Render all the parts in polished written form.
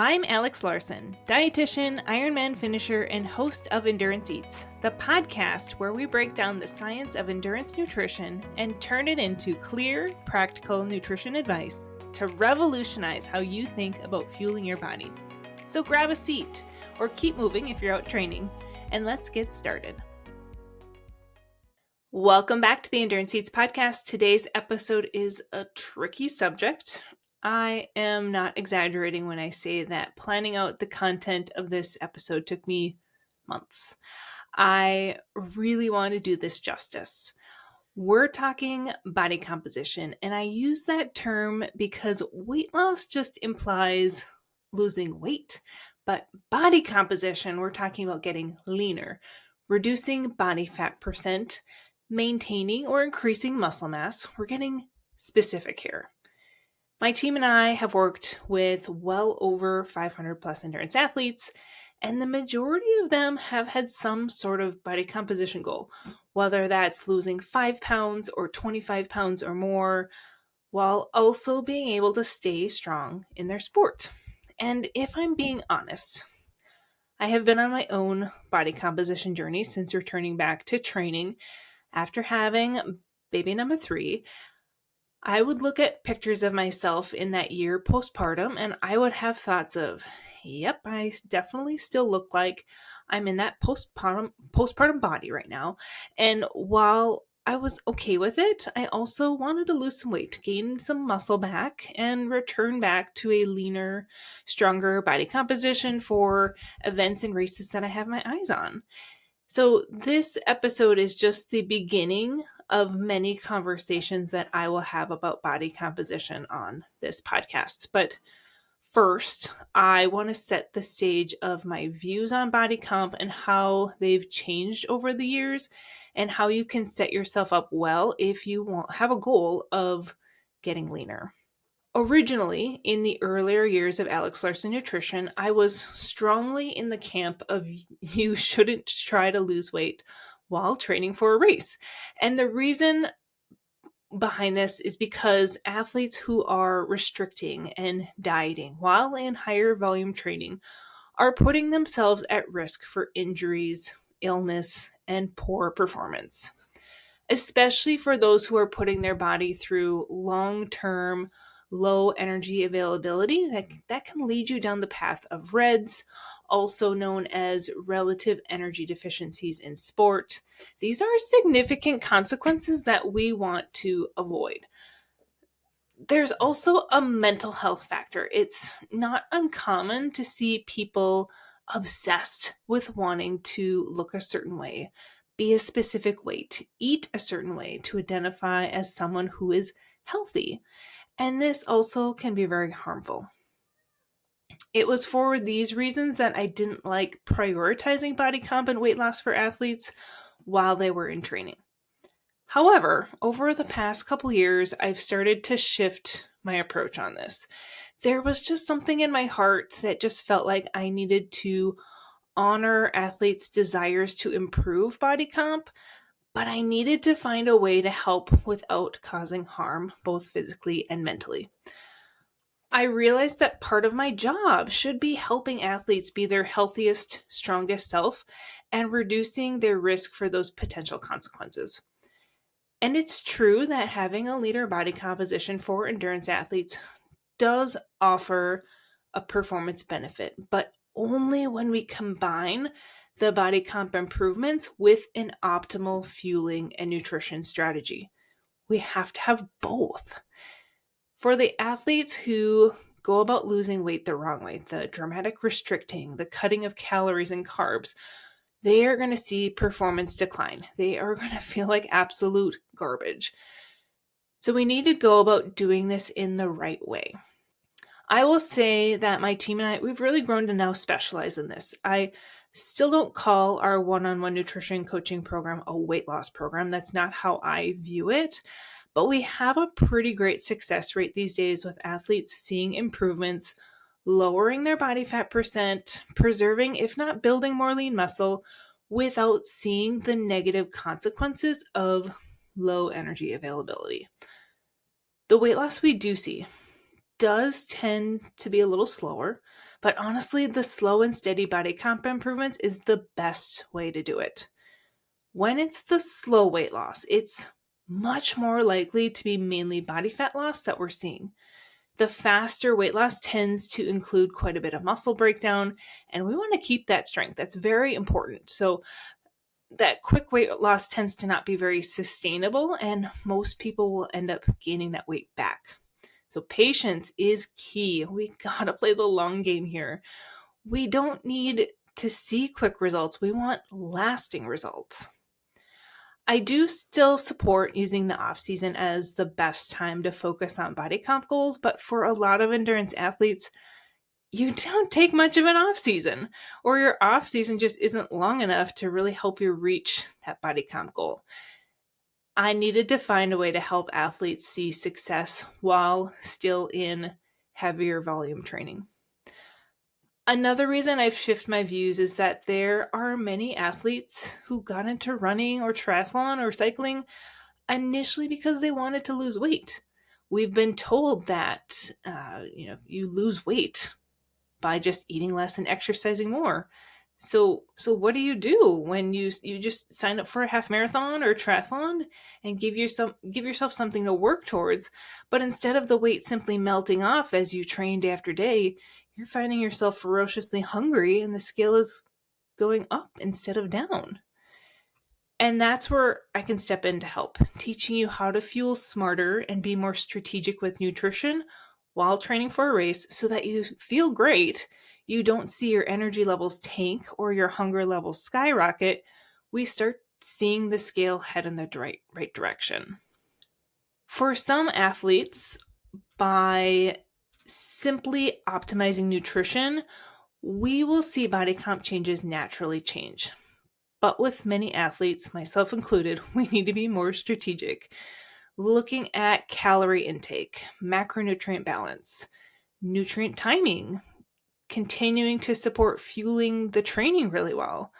I'm Alex Larson, dietitian, Ironman finisher, and host of Endurance Eats, the podcast where we break down the science of endurance nutrition and turn it into clear, practical nutrition advice to revolutionize how you think about fueling your body. So grab a seat, or keep moving if you're out training, and let's get started. Welcome back to the Endurance Eats podcast. Today's episode is a tricky subject. I am not exaggerating when I say that planning out the content of this episode took me months. I really want to do this justice. We're talking body composition, and I use that term because weight loss just implies losing weight. But body composition, we're talking about getting leaner, reducing body fat percent, maintaining or increasing muscle mass. We're getting specific here. My team and I have worked with well over 500 plus endurance athletes, and the majority of them have had some sort of body composition goal, whether that's losing 5 pounds or 25 pounds or more, while also being able to stay strong in their sport. And if I'm being honest, I have been on my own body composition journey since returning back to training after having baby number 3. I would look at pictures of myself in that year postpartum, and I would have thoughts of, yep, I definitely still look like I'm in that postpartum body right now. And while I was okay with it, I also wanted to lose some weight, gain some muscle back, and return back to a leaner, stronger body composition for events and races that I have my eyes on. So this episode is just the beginning of many conversations that I will have about body composition on this podcast. But first, I want to set the stage of my views on body comp and how they've changed over the years and how you can set yourself up well if you have a goal of getting leaner. Originally, in the earlier years of Alex Larson Nutrition, I was strongly in the camp of you shouldn't try to lose weight while training for a race. And the reason behind this is because athletes who are restricting and dieting while in higher volume training are putting themselves at risk for injuries, illness, and poor performance, especially for those who are putting their body through long-term low energy availability that can lead you down the path of REDs, also known as relative energy deficiencies in sport. These are significant consequences that we want to avoid. There's also a mental health factor. It's not uncommon to see people obsessed with wanting to look a certain way, be a specific weight, eat a certain way to identify as someone who is healthy. And this also can be very harmful. It was for these reasons that I didn't like prioritizing body comp and weight loss for athletes while they were in training. However, over the past couple years, I've started to shift my approach on this. There was just something in my heart that just felt like I needed to honor athletes' desires to improve body comp, but I needed to find a way to help without causing harm, both physically and mentally. I realized that part of my job should be helping athletes be their healthiest, strongest self and reducing their risk for those potential consequences. And it's true that having a leaner body composition for endurance athletes does offer a performance benefit, but only when we combine the body comp improvements with an optimal fueling and nutrition strategy. We have to have both. For the athletes who go about losing weight the wrong way, the dramatic restricting, the cutting of calories and carbs, they are going to see performance decline. They are going to feel like absolute garbage. So we need to go about doing this in the right way. I will say that my team and I, we've really grown to now specialize in this. I still don't call our one-on-one nutrition coaching program a weight loss program. That's not how I view it. But we have a pretty great success rate these days with athletes seeing improvements, lowering their body fat percent, preserving, if not building more lean muscle, without seeing the negative consequences of low energy availability. The weight loss we do see does tend to be a little slower, but honestly, the slow and steady body comp improvements is the best way to do it. When it's the slow weight loss, it's much more likely to be mainly body fat loss that we're seeing. The faster weight loss tends to include quite a bit of muscle breakdown, and we want to keep that strength. That's very important. So that quick weight loss tends to not be very sustainable, and most people will end up gaining that weight back. So patience is key. We gotta play the long game here. We don't need to see quick results. We want lasting results. I do still support using the off season as the best time to focus on body comp goals, but for a lot of endurance athletes, you don't take much of an off season, or your off season just isn't long enough to really help you reach that body comp goal. I needed to find a way to help athletes see success while still in heavier volume training. Another reason I've shifted my views is that there are many athletes who got into running or triathlon or cycling initially because they wanted to lose weight. We've been told that you lose weight by just eating less and exercising more. So what do you do when you just sign up for a half marathon or a triathlon and give yourself something to work towards, but instead of the weight simply melting off as you train day after day, you're finding yourself ferociously hungry and the scale is going up instead of down. And that's where I can step in to help, teaching you how to fuel smarter and be more strategic with nutrition while training for a race so that you feel great, you don't see your energy levels tank or your hunger levels skyrocket. We start seeing the scale head in the right direction. For some athletes, by simply optimizing nutrition, we will see body comp changes naturally change. But with many athletes, myself included, we need to be more strategic. Looking at calorie intake, macronutrient balance, nutrient timing, continuing to support fueling the training really well,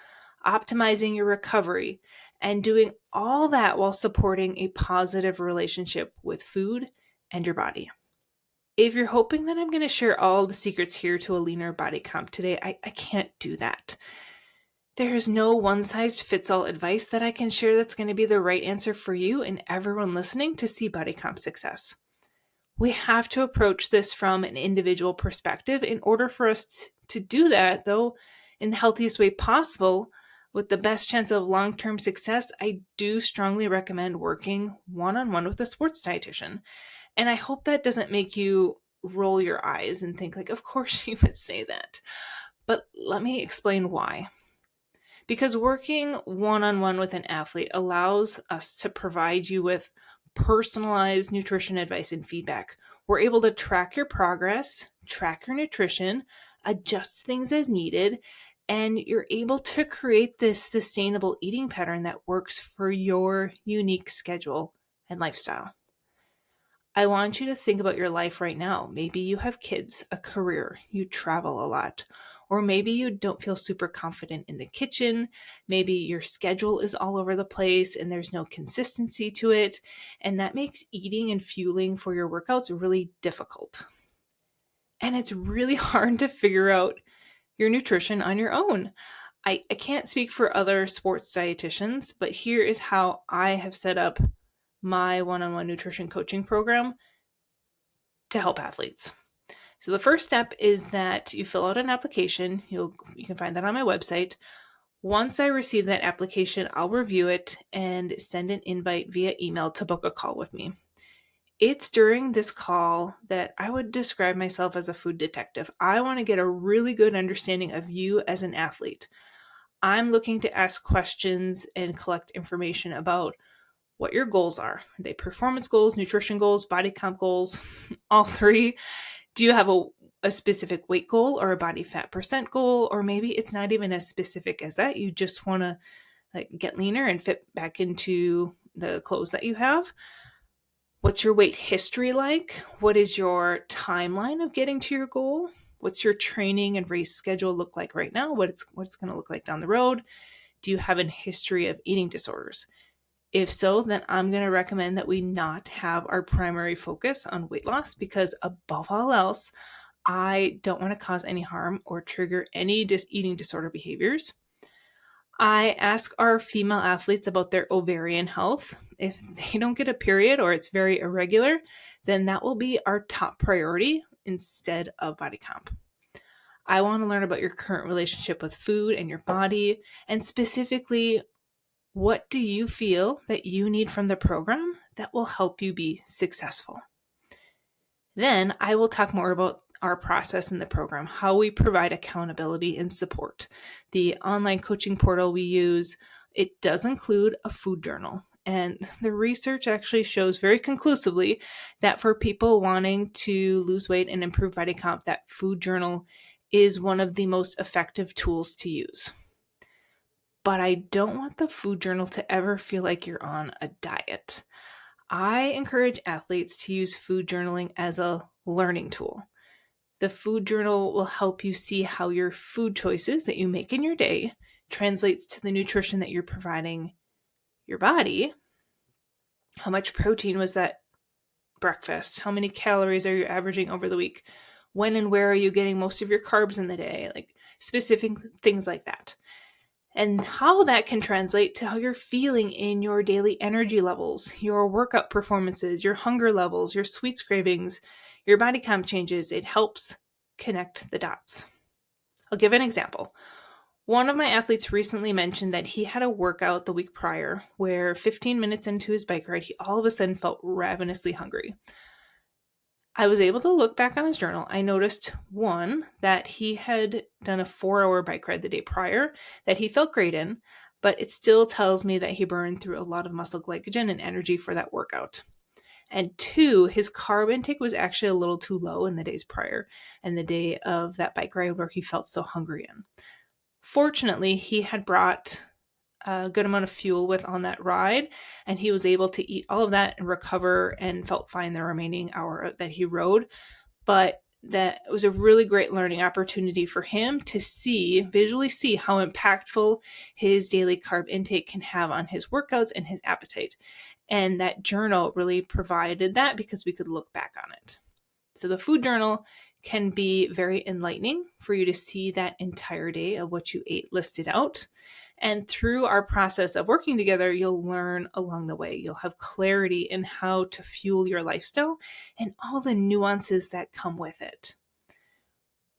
optimizing your recovery, and doing all that while supporting a positive relationship with food and your body. If you're hoping that I'm going to share all the secrets here to a leaner body comp today, I can't do that. There's no one-size-fits-all advice that I can share that's going to be the right answer for you and everyone listening to see body comp success. We have to approach this from an individual perspective in order for us to do that, though, in the healthiest way possible, with the best chance of long-term success. I do strongly recommend working one-on-one with a sports dietitian. And I hope that doesn't make you roll your eyes and think like, of course you would say that. But let me explain why. Because working one-on-one with an athlete allows us to provide you with personalized nutrition advice and feedback. We're able to track your progress, track your nutrition, adjust things as needed, and you're able to create this sustainable eating pattern that works for your unique schedule and lifestyle. I want you to think about your life right now. Maybe you have kids, a career, you travel a lot, or maybe you don't feel super confident in the kitchen. Maybe your schedule is all over the place and there's no consistency to it. And that makes eating and fueling for your workouts really difficult. And it's really hard to figure out your nutrition on your own. I can't speak for other sports dietitians, but here is how I have set up my one-on-one nutrition coaching program to help athletes. So the first step is that you fill out an application. You can find that on my website. Once I receive that application, I'll review it and send an invite via email to book a call with me. It's during this call that I would describe myself as a food detective. I want to get a really good understanding of you as an athlete. I'm looking to ask questions and collect information about what your goals are. Are they performance goals, nutrition goals, body comp goals, all three? Do you have a specific weight goal or a body fat percent goal? Or maybe it's not even as specific as that. You just want to get leaner and fit back into the clothes that you have. What's your weight history like? What is your timeline of getting to your goal? What's your training and race schedule look like right now? What's going to look like down the road? Do you have a history of eating disorders? If so, then I'm going to recommend that we not have our primary focus on weight loss, because above all else, I don't want to cause any harm or trigger any eating disorder behaviors. I ask our female athletes about their ovarian health. If they don't get a period or it's very irregular, then that will be our top priority instead of body comp. I want to learn about your current relationship with food and your body, and specifically, what do you feel that you need from the program that will help you be successful? Then I will talk more about our process in the program, how we provide accountability and support. The online coaching portal we use, it does include a food journal. And the research actually shows very conclusively that for people wanting to lose weight and improve body comp, that food journal is one of the most effective tools to use. But I don't want the food journal to ever feel like you're on a diet. I encourage athletes to use food journaling as a learning tool. The food journal will help you see how your food choices that you make in your day translates to the nutrition that you're providing your body. How much protein was that breakfast? How many calories are you averaging over the week? When and where are you getting most of your carbs in the day? Like specific things like that. And how that can translate to how you're feeling in your daily energy levels, your workout performances, your hunger levels, your sweets cravings, your body comp changes. It helps connect the dots. I'll give an example. One of my athletes recently mentioned that he had a workout the week prior where 15 minutes into his bike ride, he all of a sudden felt ravenously hungry. I was able to look back on his journal. I noticed, one, that he had done a 4-hour bike ride the day prior that he felt great in, but it still tells me that he burned through a lot of muscle glycogen and energy for that workout. And two, his carb intake was actually a little too low in the days prior and the day of that bike ride where he felt so hungry in. Fortunately, he had brought a good amount of fuel with on that ride, and he was able to eat all of that and recover and felt fine the remaining hour that he rode. But that was a really great learning opportunity for him to visually see how impactful his daily carb intake can have on his workouts and his appetite. And that journal really provided that because we could look back on it. So the food journal can be very enlightening for you to see that entire day of what you ate listed out. And through our process of working together, you'll learn along the way. You'll have clarity in how to fuel your lifestyle and all the nuances that come with it.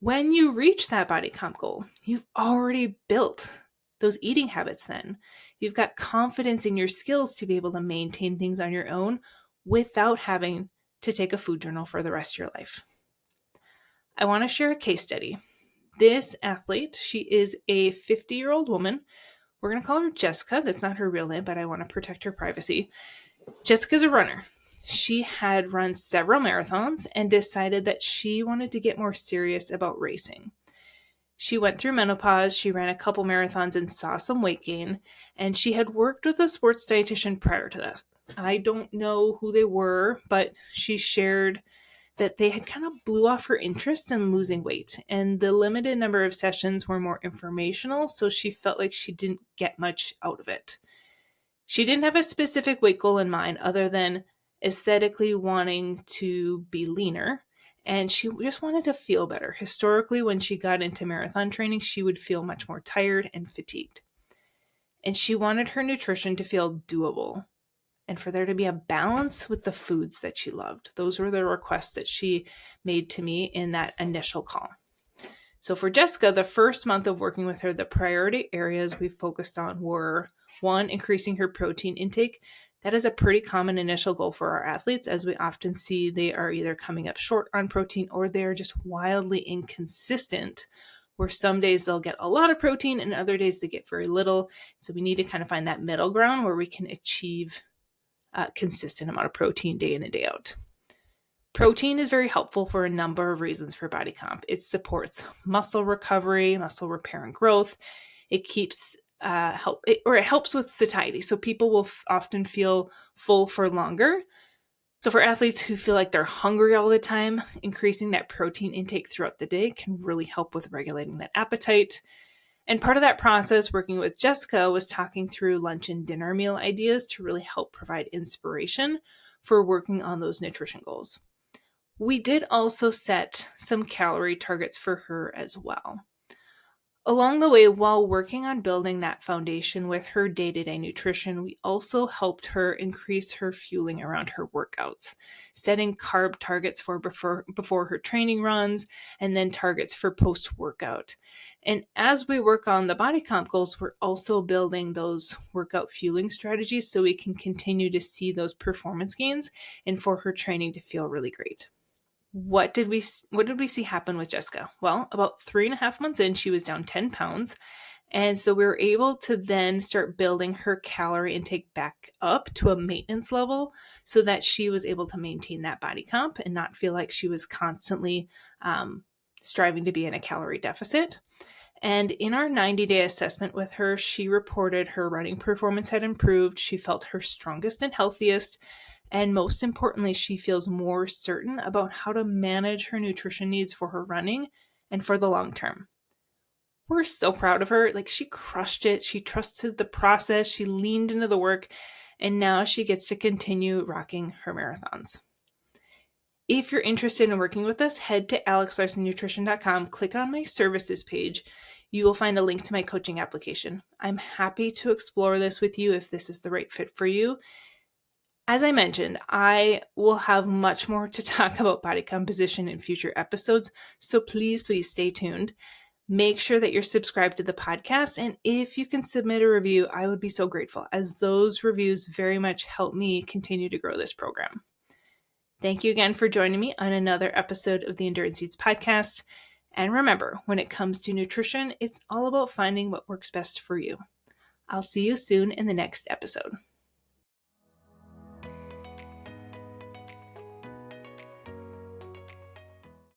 When you reach that body comp goal, you've already built those eating habits then. You've got confidence in your skills to be able to maintain things on your own without having to take a food journal for the rest of your life. I want to share a case study. This athlete, she is a 50-year-old woman. We're going to call her Jessica. That's not her real name, but I want to protect her privacy. Jessica's a runner. She had run several marathons and decided that she wanted to get more serious about racing. She went through menopause, she ran a couple marathons and saw some weight gain, and she had worked with a sports dietitian prior to this. I don't know who they were, but she shared that they had kind of blew off her interest in losing weight, and the limited number of sessions were more informational, so she felt like she didn't get much out of it. She didn't have a specific weight goal in mind other than aesthetically wanting to be leaner, and she just wanted to feel better. Historically, when she got into marathon training, she would feel much more tired and fatigued. And she wanted her nutrition to feel doable and for there to be a balance with the foods that she loved. Those were the requests that she made to me in that initial call. So for Jessica, the first month of working with her, the priority areas we focused on were, one, increasing her protein intake. That is a pretty common initial goal for our athletes, as we often see they are either coming up short on protein or they are just wildly inconsistent, where some days they'll get a lot of protein and other days they get very little. So we need to kind of find that middle ground where we can achieve a consistent amount of protein day in and day out. Protein is very helpful for a number of reasons for body comp. It supports muscle recovery, muscle repair and growth. It keeps it helps with satiety. So people will often feel full for longer. So for athletes who feel like they're hungry all the time, increasing that protein intake throughout the day can really help with regulating that appetite. And part of that process working with Jessica was talking through lunch and dinner meal ideas to really help provide inspiration for working on those nutrition goals. We did also set some calorie targets for her as well. Along the way, while working on building that foundation with her day-to-day nutrition, we also helped her increase her fueling around her workouts, setting carb targets for before her training runs, and then targets for post-workout. And as we work on the body comp goals, we're also building those workout fueling strategies so we can continue to see those performance gains and for her training to feel really great. What did we see happen with Jessica? Well, about 3.5 months in, she was down 10 pounds. And so we were able to then start building her calorie intake back up to a maintenance level so that she was able to maintain that body comp and not feel like she was constantly striving to be in a calorie deficit. And in our 90-day assessment with her, she reported her running performance had improved. She felt her strongest and healthiest. And most importantly, she feels more certain about how to manage her nutrition needs for her running and for the long term. We're so proud of her. Like, she crushed it. She trusted the process. She leaned into the work. And now she gets to continue rocking her marathons. If you're interested in working with us, head to alexlarsonnutrition.com, click on my services page. You will find a link to my coaching application. I'm happy to explore this with you if this is the right fit for you. As I mentioned, I will have much more to talk about body composition in future episodes, so please stay tuned. Make sure that you're subscribed to the podcast, and if you can submit a review, I would be so grateful, as those reviews very much help me continue to grow this program. Thank you again for joining me on another episode of the Endurance Eats podcast. And remember, when it comes to nutrition, it's all about finding what works best for you. I'll see you soon in the next episode.